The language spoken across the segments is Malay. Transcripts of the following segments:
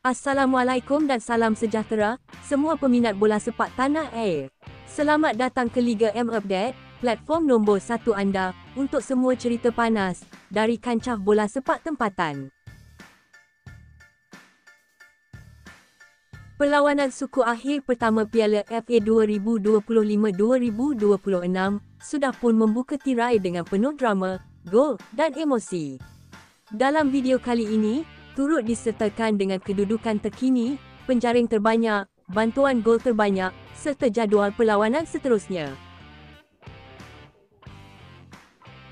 Assalamualaikum dan salam sejahtera, semua peminat bola sepak tanah air. Selamat datang ke Liga M Update, platform nombor 1 anda untuk semua cerita panas dari kancah bola sepak tempatan. Perlawanan suku akhir pertama Piala FA 2025-2026 sudah pun membuka tirai dengan penuh drama, gol dan emosi. Dalam video kali ini, turut disertakan dengan kedudukan terkini, penjaring terbanyak, bantuan gol terbanyak, serta jadual perlawanan seterusnya.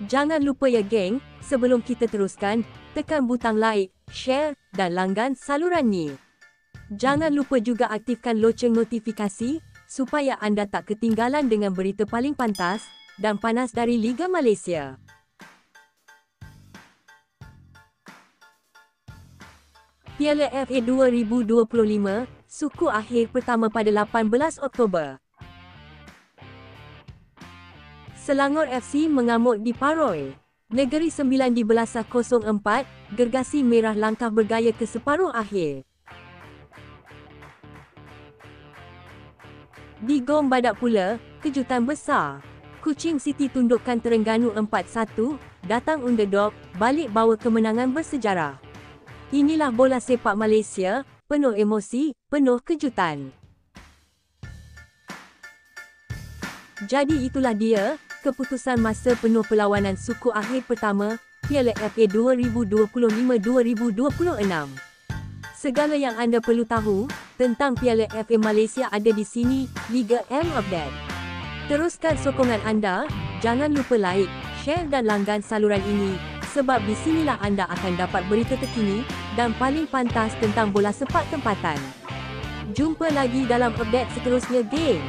Jangan lupa ya geng, sebelum kita teruskan, tekan butang like, share dan langgan saluran ni. Jangan lupa juga aktifkan loceng notifikasi, supaya anda tak ketinggalan dengan berita paling pantas dan panas dari Liga Malaysia. Piala FA 2025, suku akhir pertama pada 18 Oktober. Selangor FC mengamuk di Paroi. Negeri Sembilan di Belasah 04, gergasi merah langkah bergaya ke separuh akhir. Di Gom Badak pula, kejutan besar. Kuching City tundukkan Terengganu 4-1, datang underdog, balik bawa kemenangan bersejarah. Inilah bola sepak Malaysia, penuh emosi, penuh kejutan. Jadi itulah dia, keputusan masa penuh perlawanan suku akhir pertama, Piala FA 2025-2026. Segala yang anda perlu tahu tentang Piala FA Malaysia ada di sini, Liga M Update. Teruskan sokongan anda, jangan lupa like, share dan langgan saluran ini, sebab di sinilah anda akan dapat berita terkini dan paling pantas tentang bola sepak tempatan. Jumpa lagi dalam update seterusnya, geng.